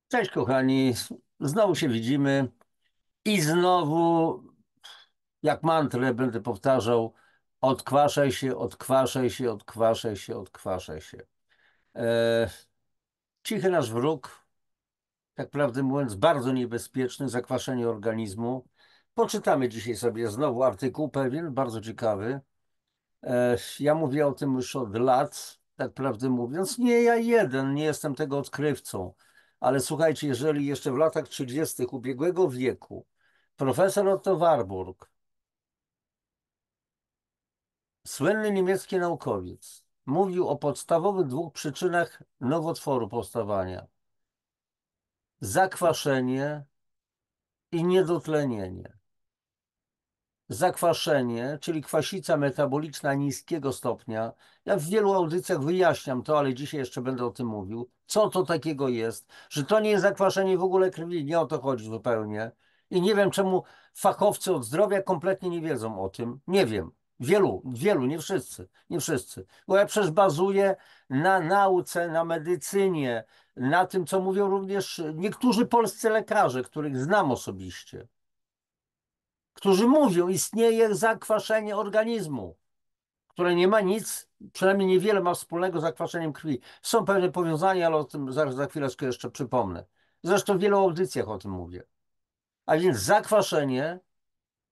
Cześć kochani, znowu się widzimy i znowu jak mantrę będę powtarzał: odkwaszaj się, odkwaszaj się, odkwaszaj się, odkwaszaj się. E, Cichy nasz wróg, tak prawdę mówiąc, bardzo niebezpieczny, zakwaszenie organizmu. Poczytamy dzisiaj sobie znowu artykuł pewien, bardzo ciekawy. Ja mówię o tym już od lat, tak prawdę mówiąc. Nie ja jeden, nie jestem tego odkrywcą. Ale słuchajcie, jeżeli jeszcze w latach 30. ubiegłego wieku profesor Otto Warburg, słynny niemiecki naukowiec, mówił o podstawowych dwóch przyczynach nowotworu powstawania: zakwaszenie i niedotlenienie. Zakwaszenie, czyli kwasica metaboliczna niskiego stopnia. Ja w wielu audycjach wyjaśniam to, ale dzisiaj jeszcze będę o tym mówił. Co to takiego jest? Że to nie jest zakwaszenie w ogóle krwi, nie o to chodzi zupełnie. I nie wiem, czemu fachowcy od zdrowia kompletnie nie wiedzą o tym. Nie wiem. Wielu, nie wszyscy, nie wszyscy. Bo ja przecież bazuję na nauce, na medycynie, na tym, co mówią również niektórzy polscy lekarze, których znam osobiście, którzy mówią, istnieje zakwaszenie organizmu, które nie ma nic, przynajmniej niewiele ma wspólnego z zakwaszeniem krwi. Są pewne powiązania, ale o tym za chwileczkę jeszcze przypomnę. Zresztą w wielu audycjach o tym mówię. A więc zakwaszenie,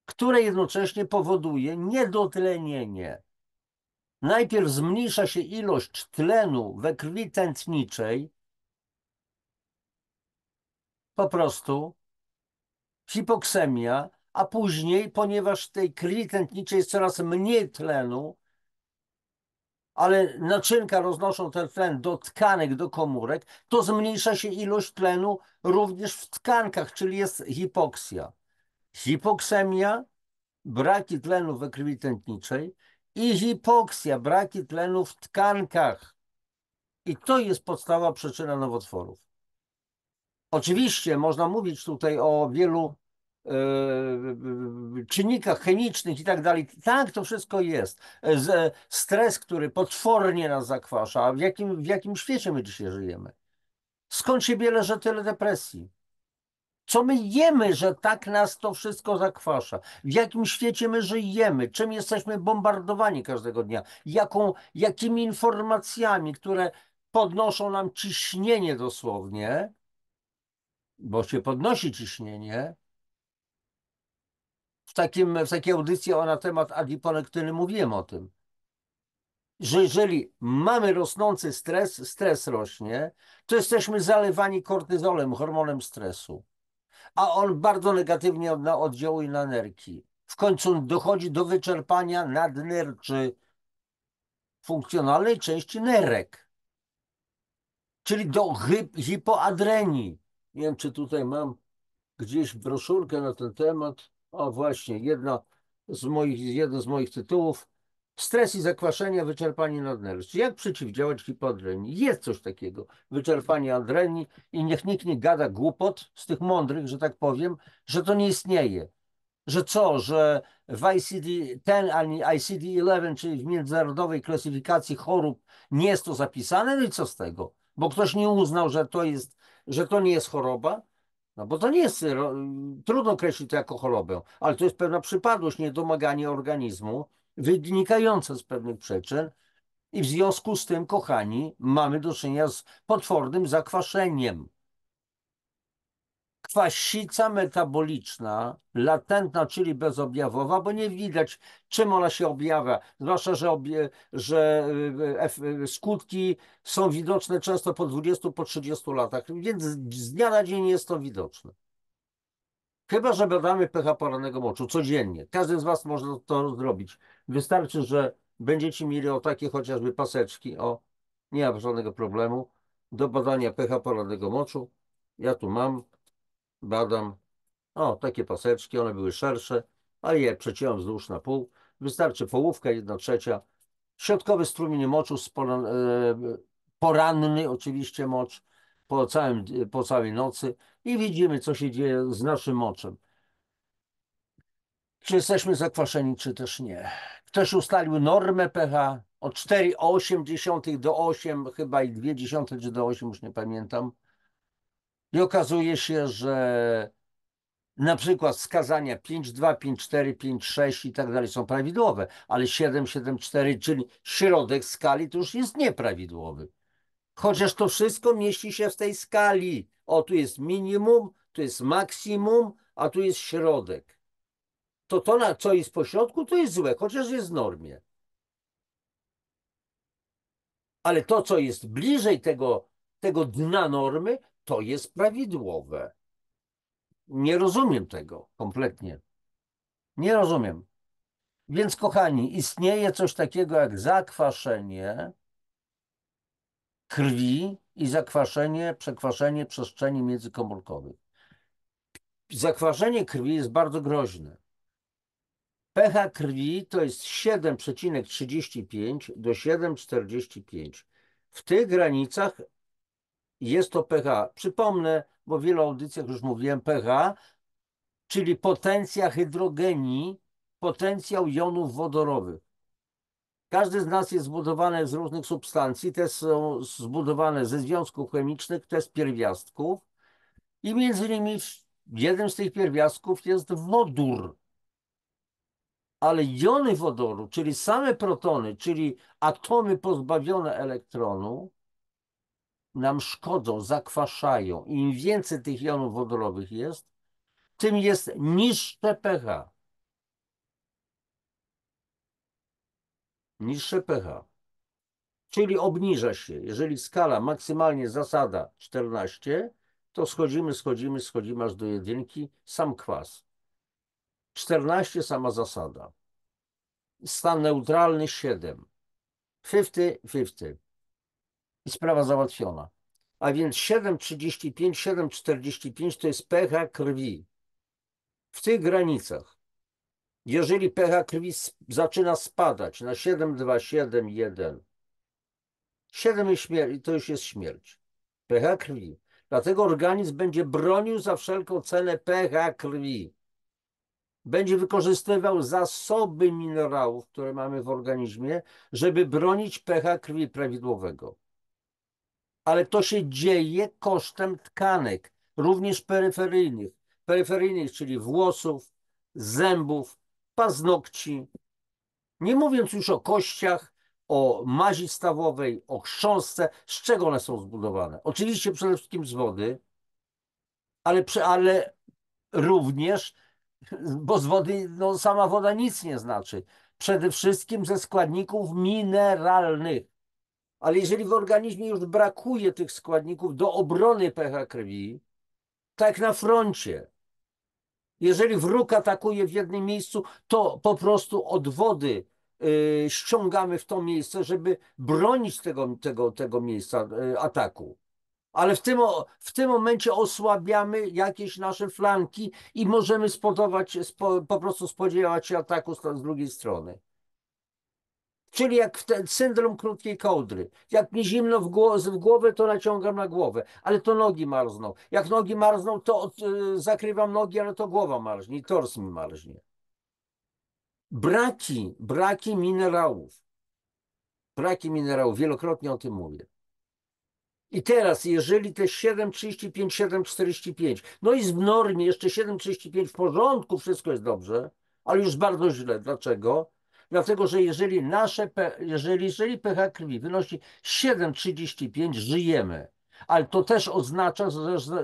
które jednocześnie powoduje niedotlenienie. Najpierw zmniejsza się ilość tlenu we krwi tętniczej, po prostu hipoksemia, a później, ponieważ w tej krwi tętniczej jest coraz mniej tlenu, ale naczynka roznoszą ten tlen do tkanek, do komórek, to zmniejsza się ilość tlenu również w tkankach, czyli jest hipoksja. Hipoksemia, braki tlenu we krwi tętniczej, i hipoksja, braki tlenu w tkankach. I to jest podstawowa przyczyna nowotworów. Oczywiście można mówić tutaj o wielu czynnikach chemicznych i tak dalej. Tak, to wszystko jest. Stres, który potwornie nas zakwasza. A w jakim świecie my dzisiaj żyjemy? Skąd się bierze tyle depresji? Co my jemy, że tak nas to wszystko zakwasza? W jakim świecie my żyjemy? Czym jesteśmy bombardowani każdego dnia? Jakimi informacjami, które podnoszą nam ciśnienie dosłownie, bo się podnosi ciśnienie. W takiej audycji na temat adiponektyny mówiłem o tym, że jeżeli mamy rosnący stres rośnie, to jesteśmy zalewani kortyzolem, hormonem stresu, a on bardzo negatywnie oddziałuje na nerki. W końcu dochodzi do wyczerpania nadnerczy, funkcjonalnej części nerek, czyli do hipoadrenii. Nie wiem, czy tutaj mam gdzieś broszurkę na ten temat. O, właśnie, jeden z moich tytułów: stres i zakwaszenia, wyczerpanie nadnerczy. Jak przeciwdziałać hipoadrenii? Jest coś takiego, wyczerpanie adrenii, i niech nikt nie gada głupot z tych mądrych, że tak powiem, że to nie istnieje. Że co, że w ICD-10 ani ICD-11, czyli w międzynarodowej klasyfikacji chorób, nie jest to zapisane? No i co z tego? Bo ktoś nie uznał, że to nie jest choroba? No bo to nie jest, trudno określić to jako chorobę, ale to jest pewna przypadłość, niedomaganie organizmu wynikające z pewnych przyczyn, i w związku z tym, kochani, mamy do czynienia z potwornym zakwaszeniem. Kwasica metaboliczna, latentna, czyli bezobjawowa, bo nie widać, czym ona się objawia, zwłaszcza, że skutki są widoczne często po 20, po 30 latach, więc z dnia na dzień jest to widoczne. Chyba że badamy pH porannego moczu codziennie. Każdy z Was może to zrobić. Wystarczy, że będziecie mieli o takie chociażby paseczki. O, nie ma żadnego problemu. Do badania pH porannego moczu. Ja tu mam, badam. O, takie paseczki, one były szersze, ale je przeciąłem wzdłuż na pół. Wystarczy połówka, 1/3. Środkowy strumień moczu, poranny oczywiście mocz, po całej nocy, i widzimy, co się dzieje z naszym moczem. Czy jesteśmy zakwaszeni, czy też nie. Ktoś ustalił normę pH od 4,8 do 8, chyba i 0,2 czy do 8, już nie pamiętam. I okazuje się, że na przykład wskazania 5,2, 5,4, 5,6 i tak dalej są prawidłowe, ale 7, 7,4, czyli środek skali, to już jest nieprawidłowy. Chociaż to wszystko mieści się w tej skali. O, tu jest minimum, tu jest maksimum, a tu jest środek. To, co jest po środku, to jest złe, chociaż jest w normie. Ale to, co jest bliżej tego dna normy, to jest prawidłowe. Nie rozumiem tego kompletnie. Nie rozumiem. Więc, kochani, istnieje coś takiego jak zakwaszenie krwi i przekwaszenie przestrzeni międzykomórkowych. Zakwaszenie krwi jest bardzo groźne. pH krwi to jest 7,35 do 7,45. W tych granicach jest to pH. Przypomnę, bo w wielu audycjach już mówiłem, pH, czyli potencja hydrogenii, potencjał jonów wodorowych. Każdy z nas jest zbudowany z różnych substancji, te są zbudowane ze związków chemicznych, te z pierwiastków i między innymi jednym z tych pierwiastków jest wodór. Ale jony wodoru, czyli same protony, czyli atomy pozbawione elektronu, nam szkodzą, zakwaszają. Im więcej tych jonów wodorowych jest, tym jest niższe pH. Niższe pH. Czyli obniża się. Jeżeli skala maksymalnie zasada 14, to schodzimy aż do jedynki, sam kwas. 14 sama zasada. Stan neutralny 7. 50-50. I sprawa załatwiona. A więc 7,35, 7,45 to jest pH krwi. W tych granicach, jeżeli pH krwi zaczyna spadać na 7,2, 7,1, 7 to już jest śmierć. pH krwi. Dlatego organizm będzie bronił za wszelką cenę pH krwi. Będzie wykorzystywał zasoby minerałów, które mamy w organizmie, żeby bronić pH krwi prawidłowego. Ale to się dzieje kosztem tkanek, również peryferyjnych, czyli włosów, zębów, paznokci. Nie mówiąc już o kościach, o mazi stawowej, o chrząstce, z czego one są zbudowane. Oczywiście przede wszystkim z wody, ale również, bo z wody, no, sama woda nic nie znaczy. Przede wszystkim ze składników mineralnych. Ale jeżeli w organizmie już brakuje tych składników do obrony pH krwi, tak jak na froncie, jeżeli wróg atakuje w jednym miejscu, to po prostu od wody ściągamy w to miejsce, żeby bronić tego miejsca ataku. Ale w tym momencie osłabiamy jakieś nasze flanki i możemy po prostu spodziewać się ataku z drugiej strony. Czyli jak ten syndrom krótkiej kołdry. Jak mi zimno w głowę, to naciągam na głowę, ale to nogi marzną. Jak nogi marzną, to zakrywam nogi, ale to głowa marznie i tors mi marznie. Braki minerałów. Braki minerałów, wielokrotnie o tym mówię. I teraz, jeżeli te 7,35, 7,45, no jest w normie, jeszcze 7,35 w porządku, wszystko jest dobrze, ale już bardzo źle. Dlaczego? Dlatego, że jeżeli pH krwi wynosi 7,35, żyjemy. Ale to też oznacza,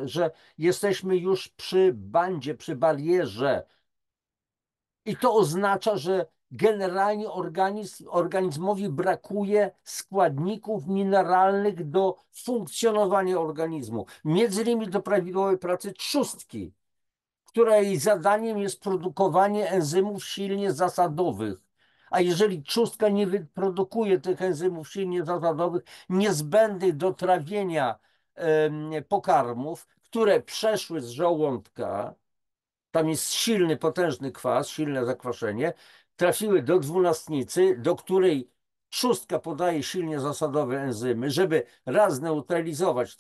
że jesteśmy już przy bandzie, przy barierze. I to oznacza, że generalnie organizmowi brakuje składników mineralnych do funkcjonowania organizmu. Między innymi do prawidłowej pracy trzustki, której zadaniem jest produkowanie enzymów silnie zasadowych. A jeżeli trzustka nie wyprodukuje tych enzymów silnie zasadowych, niezbędnych do trawienia pokarmów, które przeszły z żołądka, tam jest silny, potężny kwas, silne zakwaszenie, trafiły do dwunastnicy, do której trzustka podaje silnie zasadowe enzymy, żeby raz neutralizować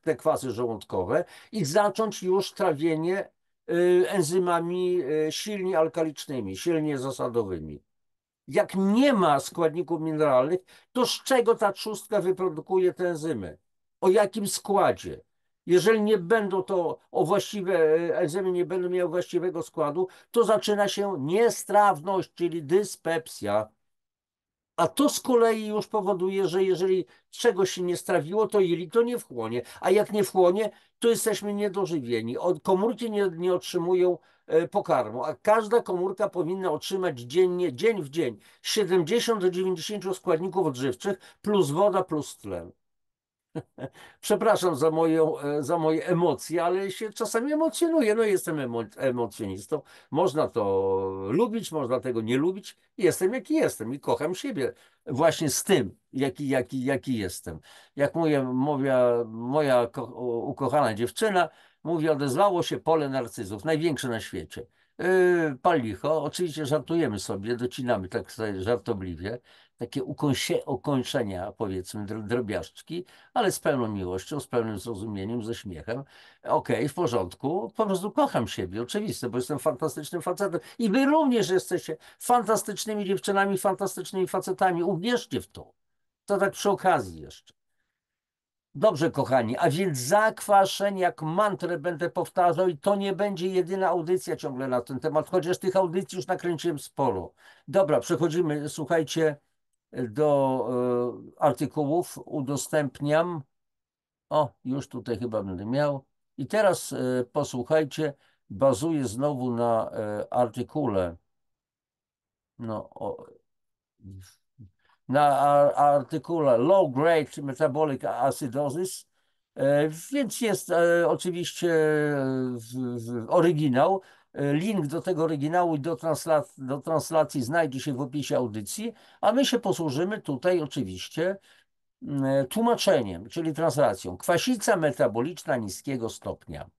te kwasy żołądkowe i zacząć już trawienie enzymami silnie alkalicznymi, silnie zasadowymi. Jak nie ma składników mineralnych, to z czego ta trzustka wyprodukuje te enzymy? O jakim składzie? Jeżeli nie będą to o właściwe, enzymy nie będą miały właściwego składu, to zaczyna się niestrawność, czyli dyspepsja. A to z kolei już powoduje, że jeżeli czegoś się nie strawiło, to jelito nie wchłonie. A jak nie wchłonie, to jesteśmy niedożywieni. Komórki nie otrzymują pokarmu, a każda komórka powinna otrzymać dziennie, dzień w dzień, 70 do 90 składników odżywczych plus woda plus tlen. Przepraszam za moje emocje, ale się czasami emocjonuję. No jestem emocjonistą. Można to lubić, można tego nie lubić. Jestem jaki jestem i kocham siebie właśnie z tym, jaki jestem. Jak moja ukochana dziewczyna mówi, odezwało się pole narcyzów, największe na świecie. Pal licho, oczywiście żartujemy sobie, docinamy tak sobie żartobliwie, takie ukończenia, powiedzmy, drobiażdżki, ale z pełną miłością, z pełnym zrozumieniem, ze śmiechem. Okej, w porządku, po prostu kocham siebie, oczywiste, bo jestem fantastycznym facetem i wy również jesteście fantastycznymi dziewczynami, fantastycznymi facetami, uwierzcie w to. To tak przy okazji jeszcze. Dobrze, kochani, a więc zakwaszeń jak mantrę będę powtarzał i to nie będzie jedyna audycja ciągle na ten temat, chociaż tych audycji już nakręciłem sporo. Dobra, przechodzimy, słuchajcie, do artykułów, udostępniam. O, już tutaj chyba będę miał. I teraz posłuchajcie, bazuję znowu na artykule, no, artykule Low Grade Metabolic Acidosis, więc jest oczywiście oryginał. Link do tego oryginału i do translacji znajdzie się w opisie audycji, a my się posłużymy tutaj oczywiście tłumaczeniem, czyli translacją. Kwasica metaboliczna niskiego stopnia.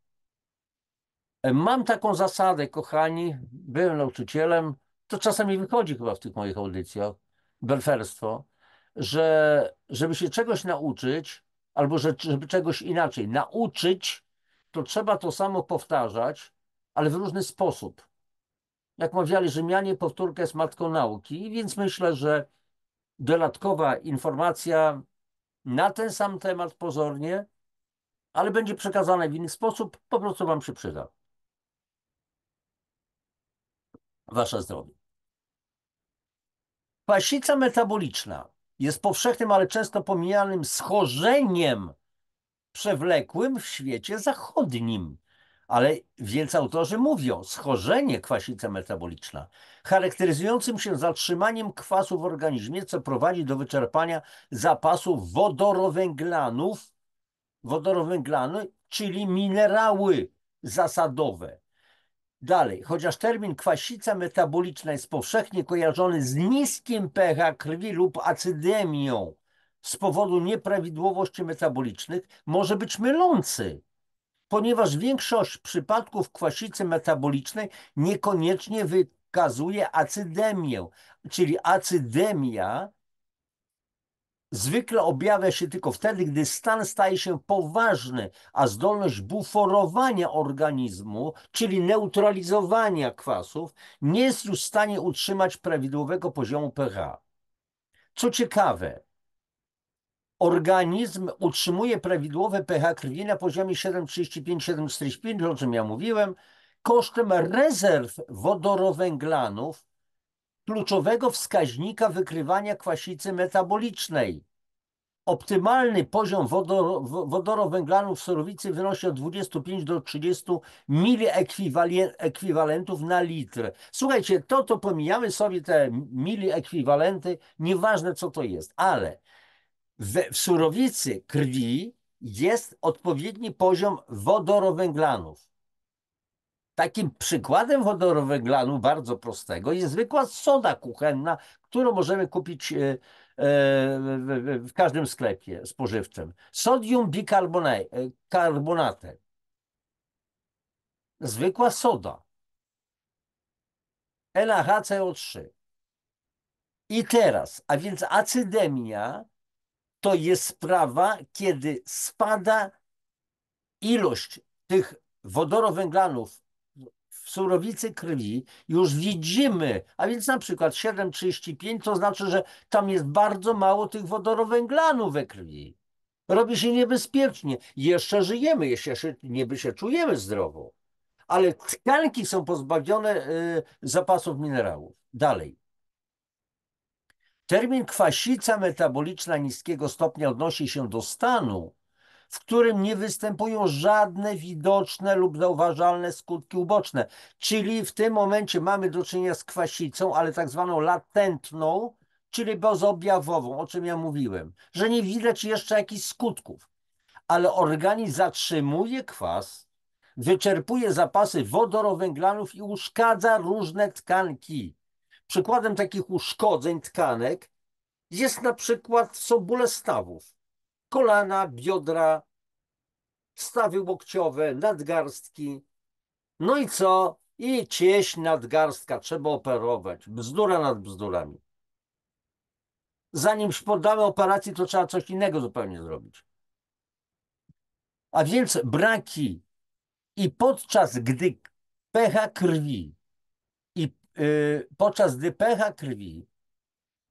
Mam taką zasadę, kochani, byłem nauczycielem, to czasami wychodzi chyba w tych moich audycjach, belferstwo, że żeby się czegoś nauczyć, albo żeby czegoś inaczej nauczyć, to trzeba to samo powtarzać, ale w różny sposób. Jak mawiali Rzymianie, powtórka jest matką nauki, więc myślę, że dodatkowa informacja na ten sam temat pozornie, ale będzie przekazana w inny sposób, po prostu wam się przyda. Wasze zdrowie. Kwasica metaboliczna jest powszechnym, ale często pomijanym schorzeniem przewlekłym w świecie zachodnim. Ale więc autorzy mówią, schorzenie, kwasica metaboliczna, charakteryzującym się zatrzymaniem kwasu w organizmie, co prowadzi do wyczerpania zapasów wodorowęglany, czyli minerały zasadowe. Dalej, chociaż termin kwasica metaboliczna jest powszechnie kojarzony z niskim pH krwi lub acydemią z powodu nieprawidłowości metabolicznych, może być mylący, ponieważ większość przypadków kwasicy metabolicznej niekoniecznie wykazuje acydemię, czyli acydemia zwykle objawia się tylko wtedy, gdy stan staje się poważny, a zdolność buforowania organizmu, czyli neutralizowania kwasów, nie jest już w stanie utrzymać prawidłowego poziomu pH. Co ciekawe, organizm utrzymuje prawidłowe pH krwi na poziomie 7,35-7,45, o czym ja mówiłem, kosztem rezerw wodorowęglanów, kluczowego wskaźnika wykrywania kwasicy metabolicznej. Optymalny poziom wodorowęglanów w surowicy wynosi od 25 do 30 miliekwiwalentów na litr. Słuchajcie, to pomijamy sobie te miliekwiwalenty, nieważne co to jest, ale w surowicy krwi jest odpowiedni poziom wodorowęglanów. Takim przykładem wodorowęglanu bardzo prostego jest zwykła soda kuchenna, którą możemy kupić w każdym sklepie spożywczym. Sodium bikarbonate. Zwykła soda. NaHCO3. I teraz, a więc acydemia to jest sprawa, kiedy spada ilość tych wodorowęglanów w surowicy krwi, już widzimy, a więc na przykład 7,35 to znaczy, że tam jest bardzo mało tych wodorowęglanów we krwi. Robi się niebezpiecznie. Jeszcze żyjemy, jeszcze się, niby się czujemy zdrowo, ale tkanki są pozbawione zapasów minerałów. Dalej. Termin kwasica metaboliczna niskiego stopnia odnosi się do stanu, w którym nie występują żadne widoczne lub zauważalne skutki uboczne. Czyli w tym momencie mamy do czynienia z kwasicą, ale tak zwaną latentną, czyli bezobjawową, o czym ja mówiłem, że nie widać jeszcze jakichś skutków, ale organizm zatrzymuje kwas, wyczerpuje zapasy wodorowęglanów i uszkadza różne tkanki. Przykładem takich uszkodzeń tkanek jest na przykład, są bóle stawów, kolana, biodra, stawy łokciowe, nadgarstki. No i co? I cieśń nadgarstka trzeba operować. Bzdura nad bzdurami. Zanim poddamy operacji, to trzeba coś innego zupełnie zrobić. A więc braki i podczas gdy pH krwi podczas gdy pH krwi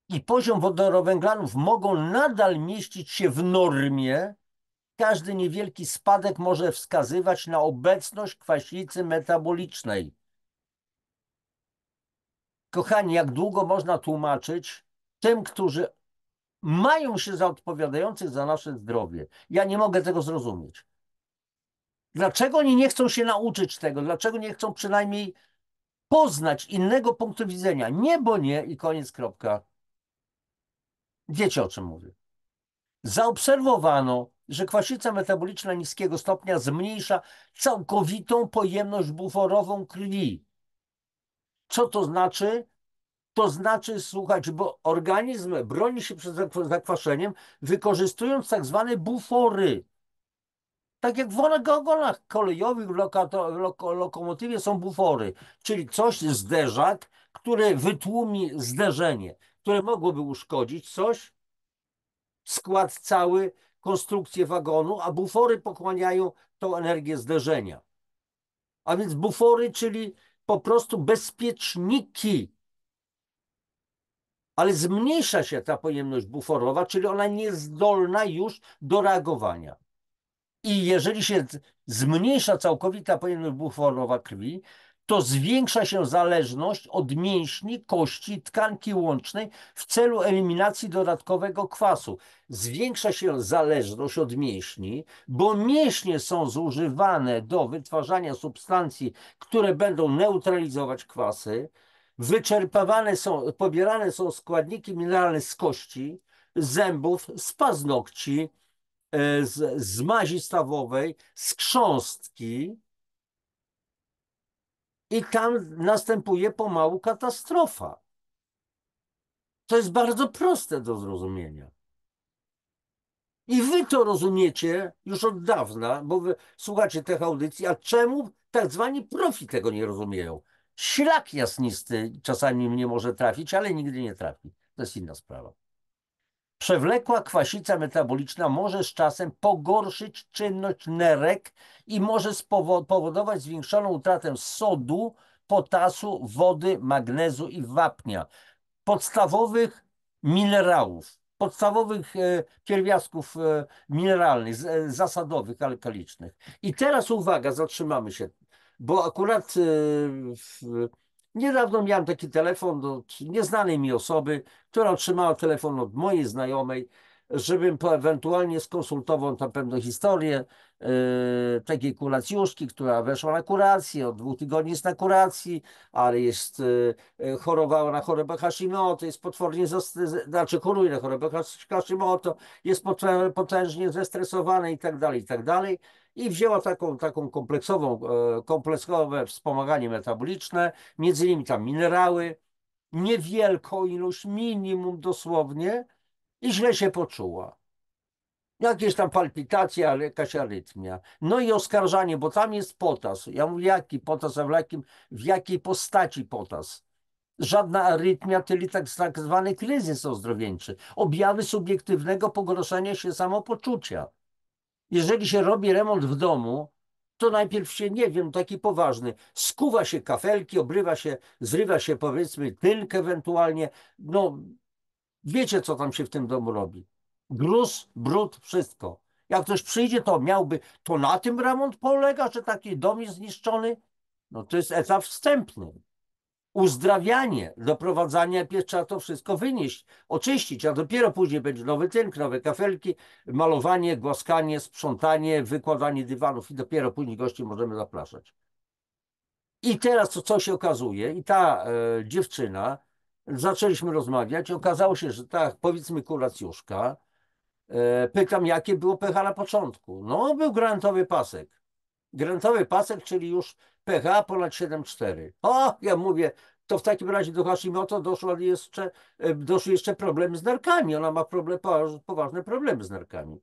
i poziom wodorowęglanów mogą nadal mieścić się w normie, każdy niewielki spadek może wskazywać na obecność kwasicy metabolicznej. Kochani, jak długo można tłumaczyć tym, którzy mają się za odpowiadających za nasze zdrowie? Ja nie mogę tego zrozumieć. Dlaczego oni nie chcą się nauczyć tego? Dlaczego nie chcą przynajmniej poznać innego punktu widzenia? Nie, bo nie i koniec, kropka. Wiecie, o czym mówię. Zaobserwowano, że kwasica metaboliczna niskiego stopnia zmniejsza całkowitą pojemność buforową krwi. Co to znaczy? To znaczy, słuchajcie, bo organizm broni się przed zakwaszeniem, wykorzystując tak zwane bufory. Tak jak w wagonach kolejowych w lokomotywie są bufory, czyli coś, zderzak, który wytłumi zderzenie, które mogłoby uszkodzić coś, skład cały, konstrukcję wagonu, a bufory pochłaniają tą energię zderzenia. A więc bufory, czyli po prostu bezpieczniki. Ale zmniejsza się ta pojemność buforowa, czyli ona niezdolna już do reagowania. I jeżeli się zmniejsza całkowita pojemność buforowa krwi, to zwiększa się zależność od mięśni, kości, tkanki łącznej w celu eliminacji dodatkowego kwasu. Zwiększa się zależność od mięśni, bo mięśnie są zużywane do wytwarzania substancji, które będą neutralizować kwasy. Wyczerpywane są, pobierane są składniki mineralne z kości, z zębów, z paznokci, z mazi stawowej, z chrząstki i tam następuje pomału katastrofa. To jest bardzo proste do zrozumienia. I wy to rozumiecie już od dawna, bo wy słuchacie tych audycji, a czemu tak zwani profi tego nie rozumieją? Ślak jasnisty czasami mnie może trafić, ale nigdy nie trafi. To jest inna sprawa. Przewlekła kwasica metaboliczna może z czasem pogorszyć czynność nerek i może powodować zwiększoną utratę sodu, potasu, wody, magnezu i wapnia. Podstawowych minerałów, podstawowych pierwiastków mineralnych, zasadowych, alkalicznych. I teraz uwaga, zatrzymamy się, bo akurat niedawno miałem taki telefon od nieznanej mi osoby, która otrzymała telefon od mojej znajomej, żebym ewentualnie skonsultował tam pewną historię takiej kuracjuszki, która weszła na kurację, od 2 tygodni jest na kuracji, ale jest, chorowała na chorobę Hashimoto, jest potwornie, znaczy choruje na chorobę Hashimoto, jest potężnie zestresowana i tak dalej, i tak dalej. I wzięła taką kompleksowe wspomaganie metaboliczne, między innymi tam minerały, niewielką ilość, minimum dosłownie, i źle się poczuła. Jakieś tam palpitacje, ale jakaś arytmia. No i oskarżanie, bo tam jest potas. Ja mówię, jaki potas, a w jakiej postaci potas? Żadna arytmia, czyli tak zwany kryzys ozdrowieńczy. Objawy subiektywnego pogorszenia się samopoczucia. Jeżeli się robi remont w domu, to najpierw się, nie wiem, taki poważny, skuwa się kafelki, zrywa się powiedzmy tylk ewentualnie, no wiecie co tam się w tym domu robi. Gruz, brud, wszystko. Jak ktoś przyjdzie, to miałby, to na tym remont polega, że taki dom jest zniszczony? No to jest etap wstępny. Uzdrawianie, doprowadzanie, pierw trzeba to wszystko wynieść, oczyścić, a dopiero później będzie nowy tynk, nowe kafelki, malowanie, głaskanie, sprzątanie, wykładanie dywanów i dopiero później gości możemy zapraszać. I teraz co się okazuje, i ta dziewczyna, zaczęliśmy rozmawiać, okazało się, że tak, powiedzmy kuracjuszka, pytam, jakie było pH na początku. No, był granatowy pasek. Granatowy pasek, czyli już pH ponad 7,4. O, ja mówię, to w takim razie do Hashimoto doszły jeszcze problemy z nerkami. Ona ma poważne problemy z nerkami.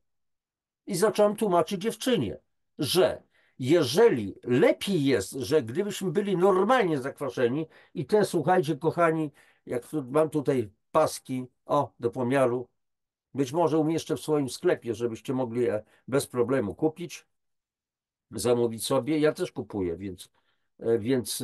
I zacząłem tłumaczyć dziewczynie, że jeżeli lepiej jest, że gdybyśmy byli normalnie zakwaszeni i te, słuchajcie, kochani, jak mam tutaj paski, o, do pomiaru, być może umieszczę w swoim sklepie, żebyście mogli je bez problemu kupić, zamówić sobie. Ja też kupuję, więc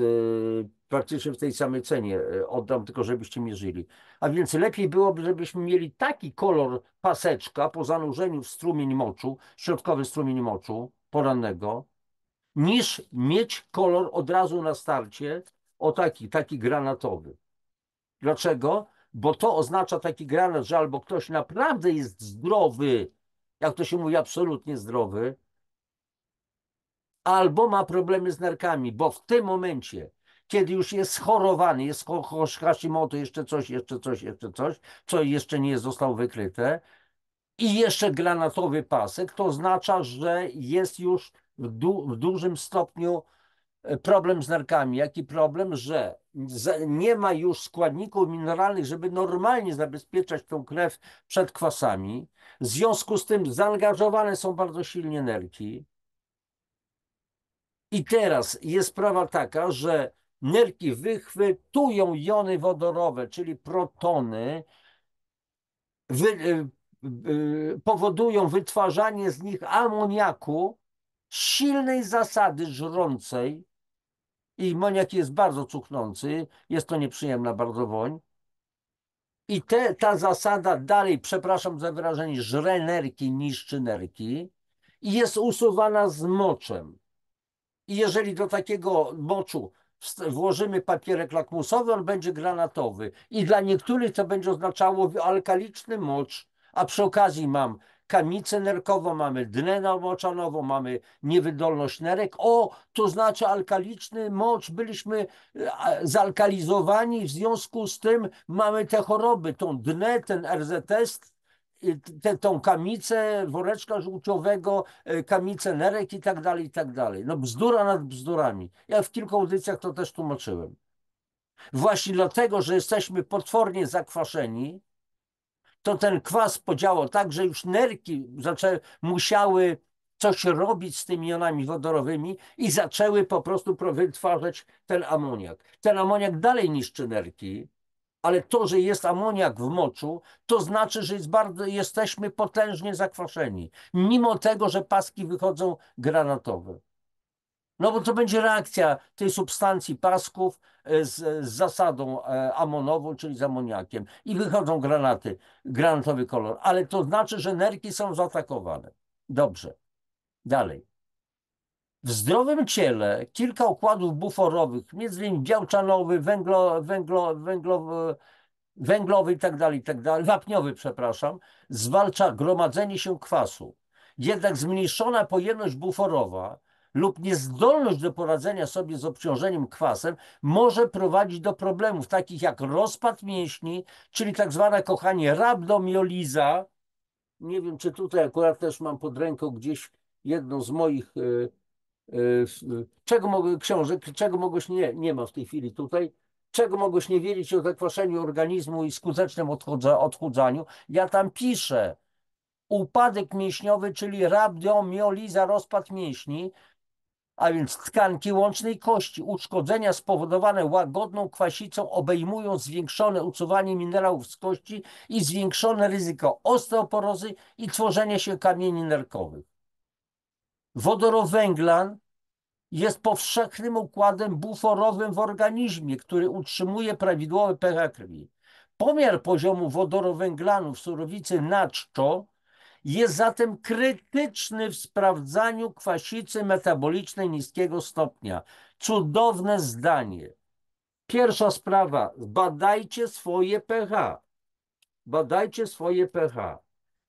praktycznie w tej samej cenie oddam, tylko żebyście mierzyli. A więc lepiej byłoby, żebyśmy mieli taki kolor paseczka po zanurzeniu w strumień moczu, środkowy strumień moczu porannego, niż mieć kolor od razu na starcie o taki granatowy. Dlaczego? Bo to oznacza taki granat, że albo ktoś naprawdę jest zdrowy, jak to się mówi, absolutnie zdrowy, albo ma problemy z nerkami, bo w tym momencie, kiedy już jest schorowany, jest Hashimoto, jeszcze coś, co jeszcze nie zostało wykryte, i jeszcze granatowy pasek, to oznacza, że jest już w dużym stopniu problem z nerkami. Jaki problem? Że nie ma już składników mineralnych, żeby normalnie zabezpieczać tą krew przed kwasami. W związku z tym zaangażowane są bardzo silnie nerki. I teraz jest sprawa taka, że nerki wychwytują jony wodorowe, czyli protony, powodują wytwarzanie z nich amoniaku silnej zasady żrącej. I amoniak jest bardzo cuchnący, jest to nieprzyjemna bardzo woń. I ta zasada dalej, przepraszam za wyrażenie, żre nerki, niszczy nerki i jest usuwana z moczem. I jeżeli do takiego moczu włożymy papierek lakmusowy, on będzie granatowy. I dla niektórych to będzie oznaczało alkaliczny mocz, a przy okazji mam kamicę nerkową, mamy dnę moczanową, mamy niewydolność nerek. O, to znaczy alkaliczny mocz, byliśmy zalkalizowani, w związku z tym mamy te choroby, tą dnę, ten RZS, tą kamicę woreczka żółciowego, kamicę nerek i tak dalej, i tak dalej. No bzdura nad bzdurami. Ja w kilku audycjach to też tłumaczyłem. Właśnie dlatego, że jesteśmy potwornie zakwaszeni, to ten kwas podziałał tak, że już nerki musiały coś robić z tymi jonami wodorowymi i zaczęły po prostu wytwarzać ten amoniak. Ten amoniak dalej niszczy nerki, ale to, że jest amoniak w moczu, to znaczy, że jesteśmy potężnie zakwaszeni, mimo tego, że paski wychodzą granatowe. No bo to będzie reakcja tej substancji pasków z zasadą amonową, czyli z amoniakiem. I wychodzą granaty, granatowy kolor. Ale to znaczy, że nerki są zaatakowane. Dobrze. Dalej. W zdrowym ciele kilka układów buforowych, między innymi białczanowy, węglowy i tak dalej, wapniowy, przepraszam, zwalcza gromadzenie się kwasu. Jednak zmniejszona pojemność buforowa lub niezdolność do poradzenia sobie z obciążeniem kwasem może prowadzić do problemów takich jak rozpad mięśni, czyli tak zwana, kochanie, rabdomioliza. Nie wiem, czy tutaj akurat też mam pod ręką gdzieś jedną z moich książek, czego mogłeś nie ma w tej chwili tutaj, czego mogłeś nie wiedzieć o zakwaszeniu organizmu i skutecznym odchudzaniu. Ja tam piszę upadek mięśniowy, czyli rabdomioliza, rozpad mięśni, a więc tkanki łącznej kości. Uszkodzenia spowodowane łagodną kwasicą obejmują zwiększone usuwanie minerałów z kości i zwiększone ryzyko osteoporozy i tworzenia się kamieni nerkowych. Wodorowęglan jest powszechnym układem buforowym w organizmie, który utrzymuje prawidłowy pH krwi. Pomiar poziomu wodorowęglanu w surowicy naczczo Jest zatem krytyczny w sprawdzaniu kwasicy metabolicznej niskiego stopnia. Cudowne zdanie. Pierwsza sprawa, badajcie swoje pH. Badajcie swoje pH.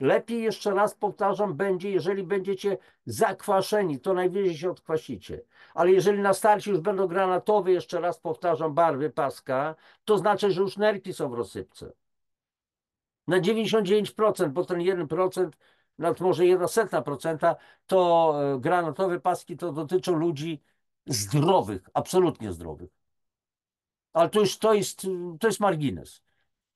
Lepiej, jeszcze raz powtarzam, będzie, jeżeli będziecie zakwaszeni, to najwyżej się odkwasicie. Ale jeżeli na starcie już będą granatowe, jeszcze raz powtarzam, barwy paska, to znaczy, że już nerki są w rozsypce. Na 99%, bo ten 1%, nawet może 0,01%, to granatowe paski to dotyczą ludzi zdrowych, absolutnie zdrowych. Ale to jest margines.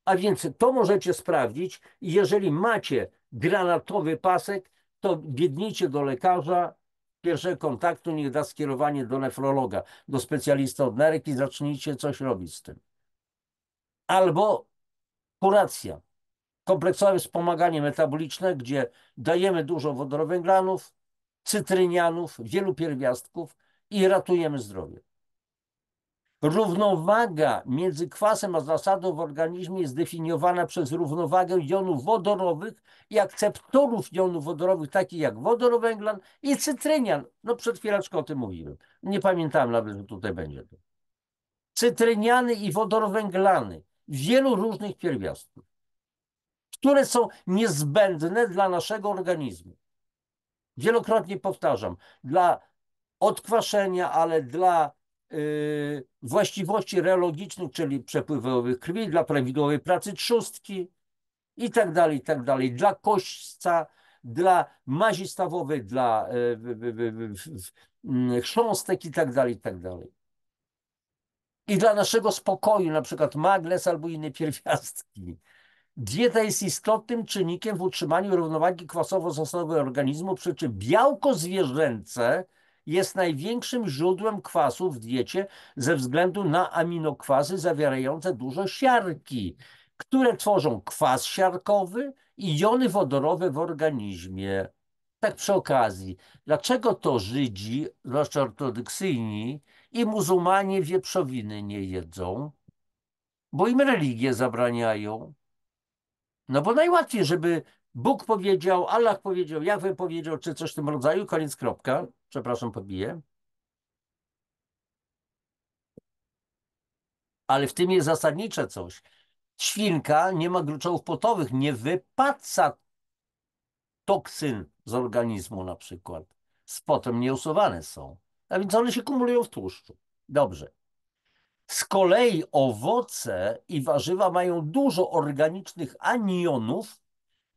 A więc to możecie sprawdzić i jeżeli macie granatowy pasek, to biegnijcie do lekarza pierwszego kontaktu, niech da skierowanie do nefrologa, do specjalisty od nerek i zacznijcie coś robić z tym. Albo kuracja, kompleksowe wspomaganie metaboliczne, gdzie dajemy dużo wodorowęglanów, cytrynianów, wielu pierwiastków i ratujemy zdrowie. Równowaga między kwasem a zasadą w organizmie jest zdefiniowana przez równowagę jonów wodorowych i akceptorów jonów wodorowych, takich jak wodorowęglan i cytrynian. No przed chwileczką o tym mówiłem. Nie pamiętałem nawet, że tutaj będzie to. Cytryniany i wodorowęglany, wielu różnych pierwiastków, które są niezbędne dla naszego organizmu. Wielokrotnie powtarzam, dla odkwaszenia, ale dla właściwości reologicznych, czyli przepływowych krwi, dla prawidłowej pracy trzustki i tak dalej, i tak dalej. Dla kośćca, dla mazi stawowej, dla chrząstek i tak dalej, i tak dalej. I dla naszego spokoju, na przykład magnez albo inne pierwiastki. Dieta jest istotnym czynnikiem w utrzymaniu równowagi kwasowo-zasadowej organizmu, przy czym białko zwierzęce jest największym źródłem kwasu w diecie ze względu na aminokwasy zawierające dużo siarki, które tworzą kwas siarkowy i jony wodorowe w organizmie. Tak przy okazji, dlaczego to Żydzi, zwłaszcza ortodoksyjni, i muzułmanie wieprzowiny nie jedzą? Bo im religie zabraniają. No bo najłatwiej, żeby Bóg powiedział, Allah powiedział, Jahwe powiedział, czy coś w tym rodzaju, koniec, kropka. Przepraszam, pobiję. Ale w tym jest zasadnicze coś. Świnka nie ma gruczołów potowych, nie wypaca toksyn z organizmu na przykład. Z potem nieusuwane są. A więc one się kumulują w tłuszczu. Dobrze. Z kolei owoce i warzywa mają dużo organicznych anionów,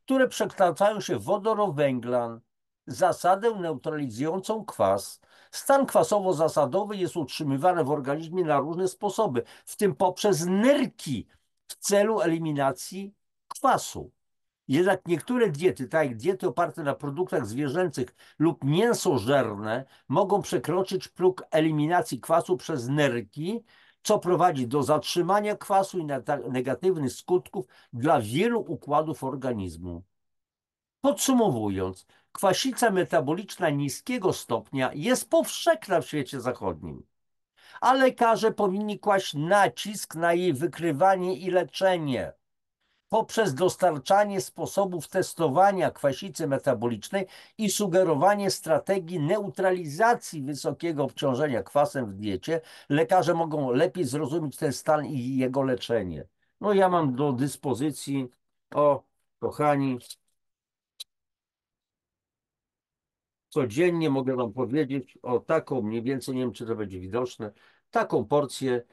które przekształcają się w wodorowęglan, zasadę neutralizującą kwas. Stan kwasowo-zasadowy jest utrzymywany w organizmie na różne sposoby, w tym poprzez nerki w celu eliminacji kwasu. Jednak niektóre diety, tak jak diety oparte na produktach zwierzęcych lub mięsożerne, mogą przekroczyć próg eliminacji kwasu przez nerki, co prowadzi do zatrzymania kwasu i negatywnych skutków dla wielu układów organizmu. Podsumowując, kwasica metaboliczna niskiego stopnia jest powszechna w świecie zachodnim, a lekarze powinni kłaść nacisk na jej wykrywanie i leczenie poprzez dostarczanie sposobów testowania kwasicy metabolicznej i sugerowanie strategii neutralizacji wysokiego obciążenia kwasem w diecie. Lekarze mogą lepiej zrozumieć ten stan i jego leczenie. No ja mam do dyspozycji, kochani, codziennie mogę wam powiedzieć o taką, mniej więcej, nie wiem, czy to będzie widoczne, taką porcję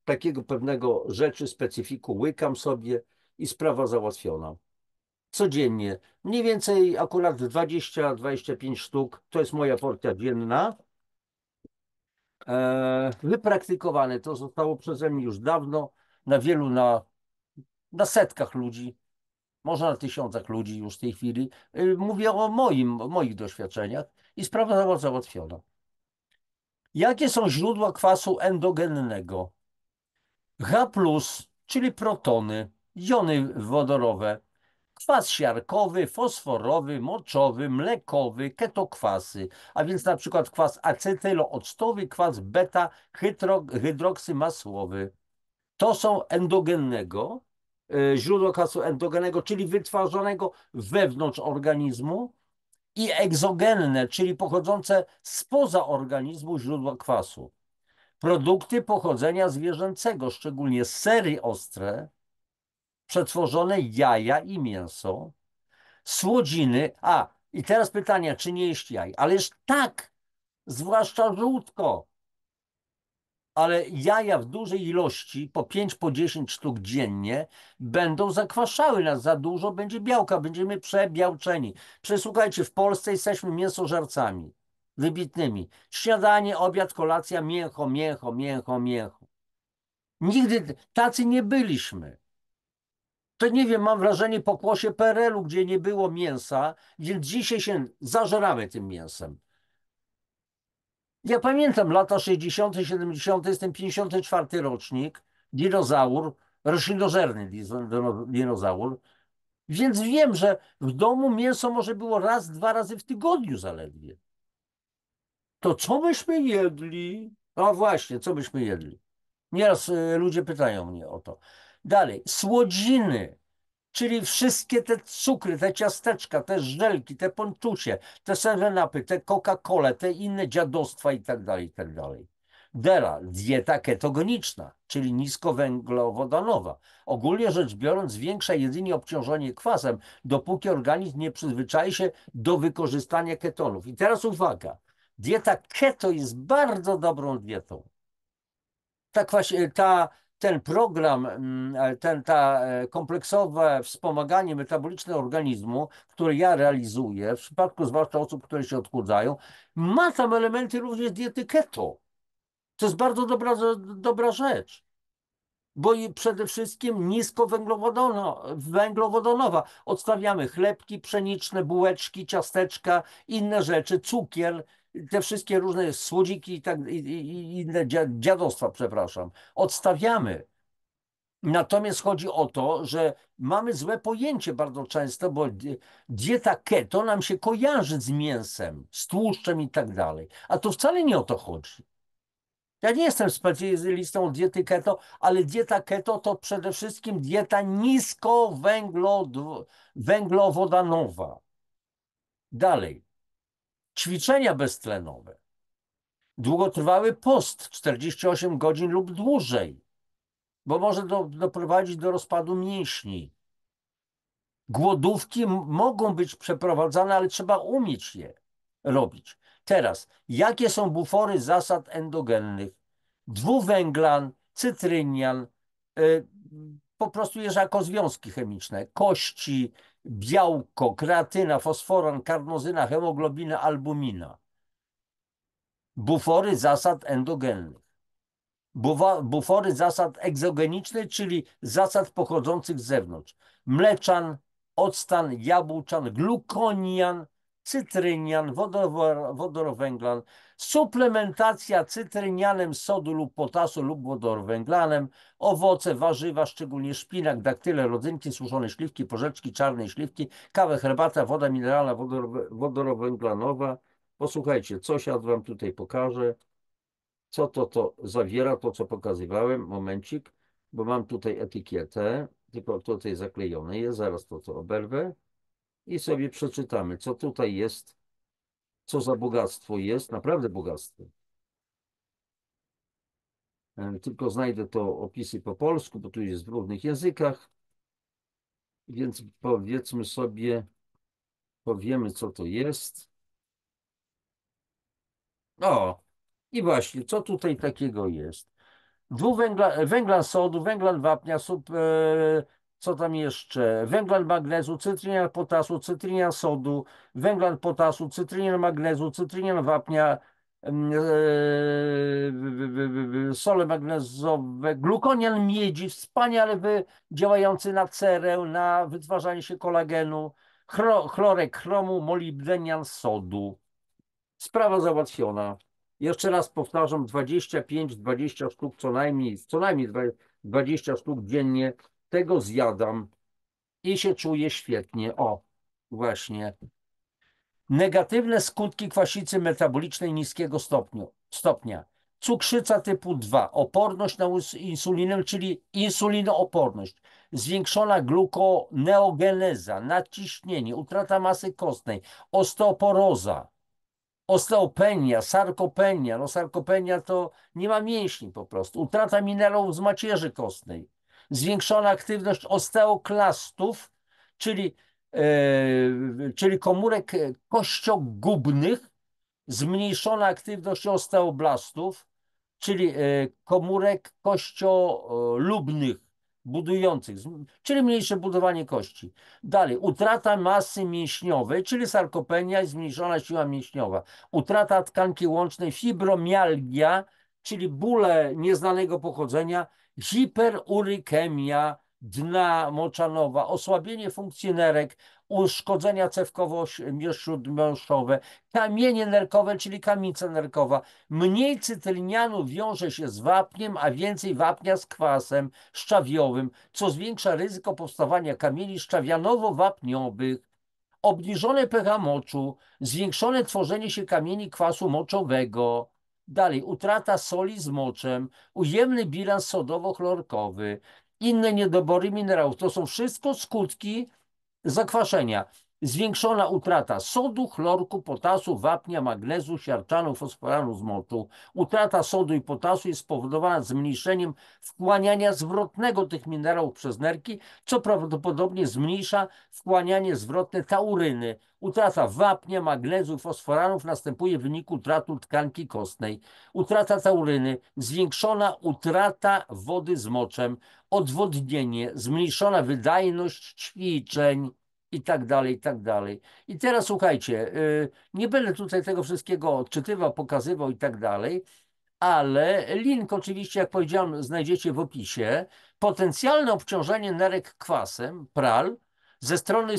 takiego pewnego rzeczy, specyfiku łykam sobie i sprawa załatwiona. Codziennie. Mniej więcej akurat 20-25 sztuk. To jest moja porcja dzienna. Wypraktykowane to zostało przeze mnie już dawno na wielu, na setkach ludzi, może na tysiącach ludzi już w tej chwili. Mówię o moich doświadczeniach i sprawa została załatwiona. Jakie są źródła kwasu endogennego? H+, czyli protony, jony wodorowe, kwas siarkowy, fosforowy, moczowy, mlekowy, ketokwasy, a więc na przykład kwas acetylooctowy, kwas beta-hydroksymasłowy. To są endogennego, źródło kwasu endogennego, czyli wytwarzanego wewnątrz organizmu, i egzogenne, czyli pochodzące spoza organizmu źródła kwasu. Produkty pochodzenia zwierzęcego, szczególnie sery ostre, przetworzone jaja i mięso, słodziny. A, i teraz pytanie, czy nie jeść jaj? Ależ tak, zwłaszcza żółtko. Ale jaja w dużej ilości, po 5, po 10 sztuk dziennie, będą zakwaszały nas. Za dużo będzie białka, będziemy przebiałczeni. Przesłuchajcie, w Polsce jesteśmy mięsożercami wybitnymi. Śniadanie, obiad, kolacja, mięcho, mięcho, mięcho, mięcho. Nigdy tacy nie byliśmy. To nie wiem, mam wrażenie po kłosie PRL-u, gdzie nie było mięsa, więc dzisiaj się zażeramy tym mięsem. Ja pamiętam lata 60., 70., jestem 54. rocznik, dinozaur, roślinożerny dinozaur, więc wiem, że w domu mięso może było raz, 2 razy w tygodniu zaledwie. To co myśmy jedli? No właśnie, co myśmy jedli? Nieraz ludzie pytają mnie o to. Dalej, słodziny. Czyli wszystkie te cukry, te ciasteczka, te żelki, te ponczusie, te 7-upy, te Coca-Colę, te inne dziadostwa i tak dalej, i tak dalej. Dera, dieta ketogeniczna, czyli niskowęglowodanowa. Ogólnie rzecz biorąc, zwiększa jedynie obciążenie kwasem, dopóki organizm nie przyzwyczai się do wykorzystania ketonów. I teraz uwaga, dieta keto jest bardzo dobrą dietą. Tak właśnie ten program, kompleksowe wspomaganie metaboliczne organizmu, które ja realizuję, w przypadku zwłaszcza osób, które się odchudzają, ma tam elementy również diety keto. To jest bardzo dobra rzecz. Bo i przede wszystkim niskowęglowodanowa. Odstawiamy chlebki pszeniczne, bułeczki, ciasteczka, inne rzeczy, cukier, te wszystkie różne słodziki i tak, i inne dziadostwa, przepraszam. Odstawiamy. Natomiast chodzi o to, że mamy złe pojęcie bardzo często, bo dieta keto nam się kojarzy z mięsem, z tłuszczem i tak dalej. A to wcale nie o to chodzi. Ja nie jestem specjalistą od diety keto, ale dieta keto to przede wszystkim dieta niskowęglowodanowa. Dalej, ćwiczenia beztlenowe. Długotrwały post 48 godzin lub dłużej, bo może doprowadzić do rozpadu mięśni. Głodówki mogą być przeprowadzane, ale trzeba umieć je robić. Teraz, jakie są bufory zasad endogennych? Dwuwęglan, cytrynian, po prostu jako związki chemiczne, kości, białko, kreatyna, fosforan, karnozyna, hemoglobina, albumina. Bufory zasad endogennych. Bufory zasad egzogenicznych, czyli zasad pochodzących z zewnątrz. Mleczan, octan, jabłczan, glukonian, cytrynian, wodorowęglan, suplementacja cytrynianem sodu lub potasu lub wodorowęglanem, owoce, warzywa, szczególnie szpinak, daktyle, rodzynki, suszone śliwki, porzeczki, czarne śliwki, kawę, herbata, woda mineralna, wodorowęglanowa. Posłuchajcie, coś ja wam tutaj pokażę. Co to zawiera, to co pokazywałem, momencik, bo mam tutaj etykietę, tylko tutaj zaklejone jest, zaraz to oberwę i sobie przeczytamy, co tutaj jest, co za bogactwo jest, naprawdę bogactwo. Tylko znajdę to opisy po polsku, bo tu jest w różnych językach, więc powiedzmy sobie, powiemy co to jest. O, i właśnie, co tutaj takiego jest? Węglan sodu, węglan wapnia, co tam jeszcze? Węglan magnezu, cytrynian potasu, cytrynian sodu, węglan potasu, cytrynian magnezu, cytrynian wapnia, sole magnezowe, glukonian miedzi, wspaniale działający na cerę, na wytwarzanie się kolagenu, chlorek chromu, molibdenian sodu. Sprawa załatwiona. Jeszcze raz powtarzam, 25-20 sztuk co najmniej 20 sztuk dziennie tego zjadam i się czuję świetnie. O, właśnie. Negatywne skutki kwasicy metabolicznej niskiego stopnia. Cukrzyca typu 2, oporność na insulinę, czyli insulinooporność, zwiększona glukoneogeneza, nadciśnienie, utrata masy kostnej, osteoporoza, osteopenia, sarkopenia. No sarkopenia to nie ma mięśni po prostu. Utrata minerałów z macierzy kostnej. Zwiększona aktywność osteoklastów, czyli, czyli komórek kościogubnych. Zmniejszona aktywność osteoblastów, czyli komórek kościolubnych, budujących, czyli mniejsze budowanie kości. Dalej, utrata masy mięśniowej, czyli sarkopenia i zmniejszona siła mięśniowa. Utrata tkanki łącznej, fibromialgia, czyli bóle nieznanego pochodzenia, hiperurykemia dna moczanowa, osłabienie funkcji nerek, uszkodzenia cewkowo-śródmiąższowe, kamienie nerkowe, czyli kamica nerkowa. Mniej cytrynianu wiąże się z wapniem, a więcej wapnia z kwasem szczawiowym, co zwiększa ryzyko powstawania kamieni szczawianowo-wapniowych. Obniżone pH moczu, zwiększone tworzenie się kamieni kwasu moczowego. Dalej, utrata soli z moczem, ujemny bilans sodowo-chlorkowy, inne niedobory minerałów. To są wszystko skutki zakwaszenia. Zwiększona utrata sodu, chlorku, potasu, wapnia, magnezu, siarczanu, fosforanu z moczu. Utrata sodu i potasu jest spowodowana zmniejszeniem wchłaniania zwrotnego tych minerałów przez nerki, co prawdopodobnie zmniejsza wchłanianie zwrotne tauryny. Utrata wapnia, magnezu, fosforanów następuje w wyniku utraty tkanki kostnej. Utrata tauryny, zwiększona utrata wody z moczem, odwodnienie, zmniejszona wydajność ćwiczeń i tak dalej, i tak dalej. I teraz słuchajcie, nie będę tutaj tego wszystkiego odczytywał, pokazywał i tak dalej, ale link oczywiście, jak powiedziałem, znajdziecie w opisie. Potencjalne obciążenie nerek kwasem, pral, ze strony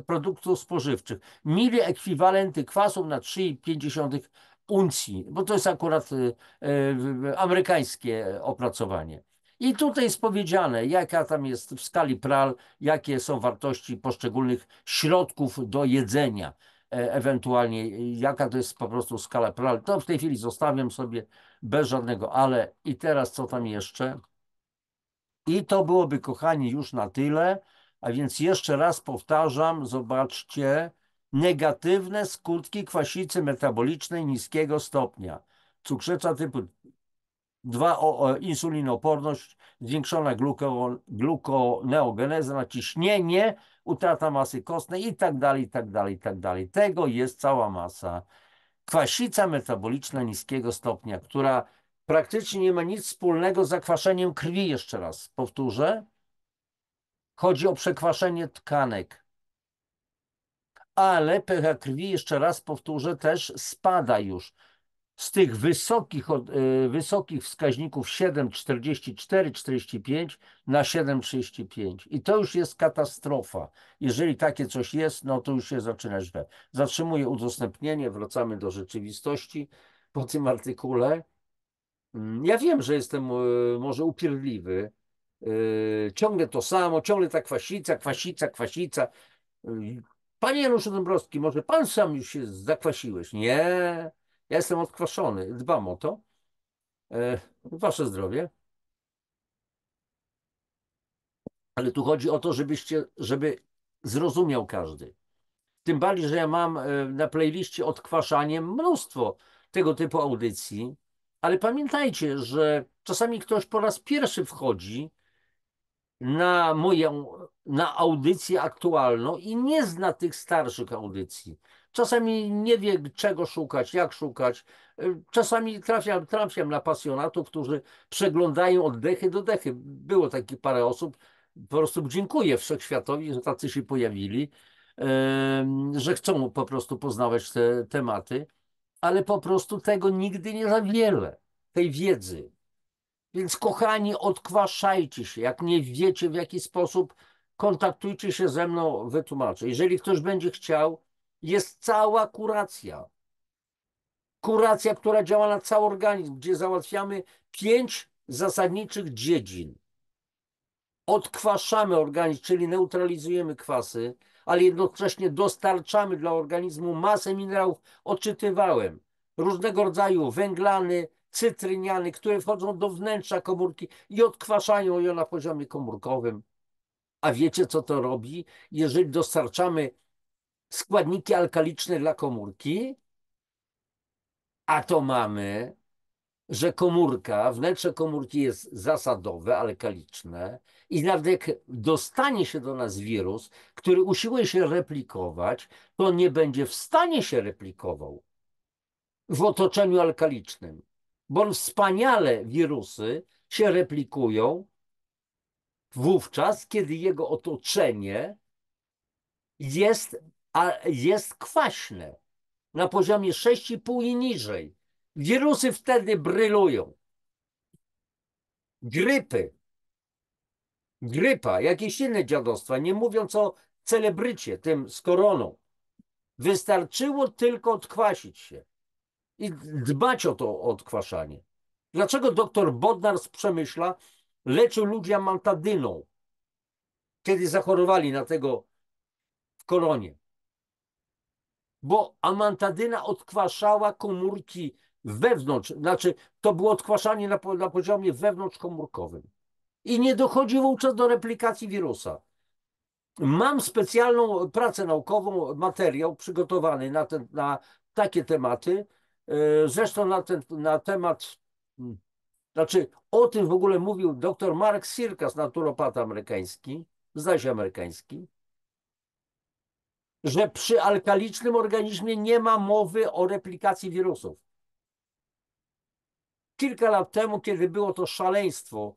produktów spożywczych. Mili ekwiwalenty kwasów na 3,5 uncji, bo to jest akurat amerykańskie opracowanie. I tutaj jest powiedziane, jaka tam jest w skali pral, jakie są wartości poszczególnych środków do jedzenia, ewentualnie jaka to jest po prostu skala pral. To w tej chwili zostawiam sobie bez żadnego ale. I teraz co tam jeszcze? I to byłoby, kochani, już na tyle. A więc jeszcze raz powtarzam, zobaczcie, negatywne skutki kwasicy metabolicznej niskiego stopnia. Cukrzyca typu 2, insulinoporność, zwiększona glukoneogeneza, naciśnienie, utrata masy kostnej i tak dalej, i tak dalej, i tak dalej. Tego jest cała masa. Kwasica metaboliczna niskiego stopnia, która praktycznie nie ma nic wspólnego z zakwaszeniem krwi, jeszcze raz powtórzę. Chodzi o przekwaszenie tkanek. Ale pH krwi, jeszcze raz powtórzę, też spada już z tych wysokich wskaźników 7,44, 45 na 7,35. I to już jest katastrofa. Jeżeli takie coś jest, no to już się zaczyna źle. Zatrzymuję udostępnienie, wracamy do rzeczywistości po tym artykule. Ja wiem, że jestem może upierdliwy. Ciągle to samo, ciągle ta kwasica, kwasica, kwasica. Panie Januszu Dąbrowski, może pan sam już się zakwasiłeś? Nie, ja jestem odkwaszony, dbam o to. Wasze zdrowie. Ale tu chodzi o to, żeby zrozumiał każdy. Tym bardziej, że ja mam na playliście odkwaszanie mnóstwo tego typu audycji. Ale pamiętajcie, że czasami ktoś po raz pierwszy wchodzi na audycję aktualną i nie zna tych starszych audycji. Czasami nie wie, czego szukać, jak szukać. Czasami trafiam na pasjonatów, którzy przeglądają od dechy do dechy. Było takich parę osób. Po prostu dziękuję Wszechświatowi, że tacy się pojawili, że chcą po prostu poznawać te tematy, ale po prostu tego nigdy nie za wiele, tej wiedzy. Więc kochani, odkwaszajcie się. Jak nie wiecie w jaki sposób, kontaktujcie się ze mną, wytłumaczę. Jeżeli ktoś będzie chciał, jest cała kuracja. Kuracja, która działa na cały organizm, gdzie załatwiamy 5 zasadniczych dziedzin. Odkwaszamy organizm, czyli neutralizujemy kwasy, ale jednocześnie dostarczamy dla organizmu masę minerałów. Odczytywałem różnego rodzaju węglany, cytryniany, które wchodzą do wnętrza komórki i odkwaszają ją na poziomie komórkowym. A wiecie, co to robi? Jeżeli dostarczamy składniki alkaliczne dla komórki, a to mamy, że komórka, wnętrze komórki jest zasadowe, alkaliczne i nawet jak dostanie się do nas wirus, który usiłuje się replikować, to nie będzie w stanie się replikował w otoczeniu alkalicznym, bo wspaniale wirusy się replikują wówczas, kiedy jego otoczenie jest kwaśne na poziomie 6,5 i niżej. Wirusy wtedy brylują. Grypa, jakieś inne dziadostwa, nie mówiąc o celebrycie, tym z koroną. Wystarczyło tylko odkwasić się i dbać o to odkwaszanie. Dlaczego doktor Bodnar z Przemyśla leczył ludzi amantadyną, kiedy zachorowali na tego w koronie? Bo amantadyna odkwaszała komórki wewnątrz, znaczy to było odkwaszanie na poziomie wewnątrzkomórkowym. I nie dochodzi wówczas do replikacji wirusa. Mam specjalną pracę naukową, materiał przygotowany na takie tematy. Zresztą na temat, znaczy o tym w ogóle mówił dr Mark Sirkas, naturopata amerykański, zdaje się amerykański, że przy alkalicznym organizmie nie ma mowy o replikacji wirusów. Kilka lat temu, kiedy było to szaleństwo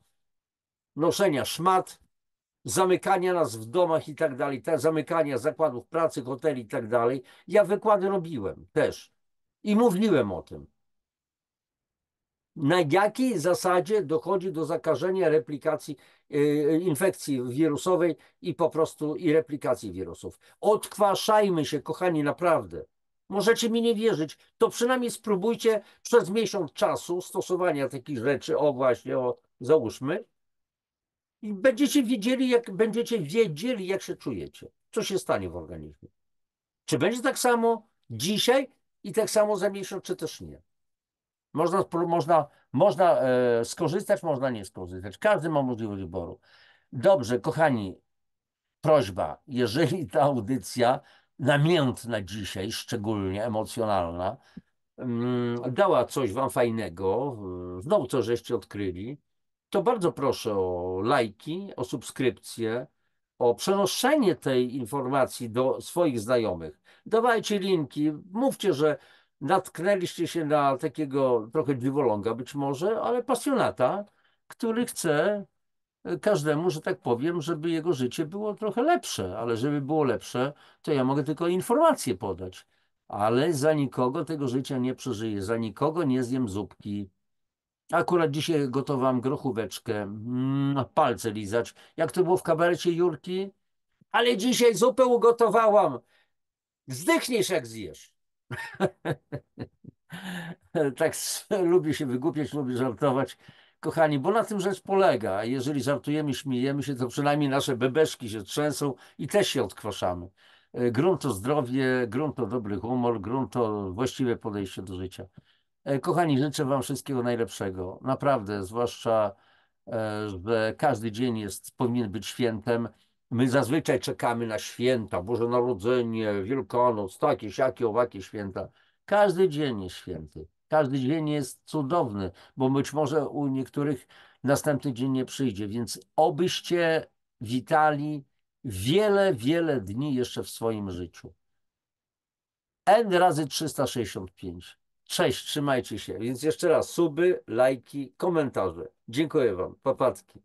noszenia szmat, zamykania nas w domach i tak dalej, zamykania zakładów pracy, hoteli i tak dalej, ja wykłady robiłem też i mówiłem o tym. Na jakiej zasadzie dochodzi do zakażenia, replikacji, infekcji wirusowej i po prostu i replikacji wirusów. Odkwaszajmy się, kochani, naprawdę. Możecie mi nie wierzyć, to przynajmniej spróbujcie przez miesiąc czasu stosowania takich rzeczy, załóżmy, i będziecie wiedzieli, jak się czujecie, co się stanie w organizmie. Czy będzie tak samo dzisiaj i tak samo za miesiąc, czy też nie. Można skorzystać, można nie skorzystać. Każdy ma możliwość wyboru. Dobrze, kochani, prośba, jeżeli ta audycja namiętna dzisiaj, szczególnie emocjonalna, dała coś wam fajnego, znowu coś żeście odkryli, to bardzo proszę o lajki, o subskrypcje, o przenoszenie tej informacji do swoich znajomych. Dawajcie linki, mówcie, że natknęliście się na takiego trochę dziwoląga być może, ale pasjonata, który chce każdemu, że tak powiem, żeby jego życie było trochę lepsze, ale żeby było lepsze, to ja mogę tylko informacje podać. Ale za nikogo tego życia nie przeżyję, za nikogo nie zjem zupki. Akurat dzisiaj gotowałam grochóweczkę, palce lizać, jak to było w kabarecie Jurki, ale dzisiaj zupę ugotowałam. Zdychniesz jak zjesz. Tak lubię się wygłupiać, lubię żartować. Kochani, bo na tym rzecz polega. Jeżeli żartujemy, śmiejemy się, to przynajmniej nasze bebeszki się trzęsą i też się odkwaszamy. Grunt to zdrowie, grunt to dobry humor, grunt to właściwe podejście do życia. Kochani, życzę wam wszystkiego najlepszego. Naprawdę, zwłaszcza, że każdy dzień powinien być świętem. My zazwyczaj czekamy na święta, Boże Narodzenie, Wielkanoc, takie, siakie, owakie święta. Każdy dzień jest święty. Każdy dzień jest cudowny, bo być może u niektórych następny dzień nie przyjdzie, więc obyście witali wiele, wiele dni jeszcze w swoim życiu. N razy 365. Cześć, trzymajcie się. Więc jeszcze raz suby, lajki, komentarze. Dziękuję wam. Papatki.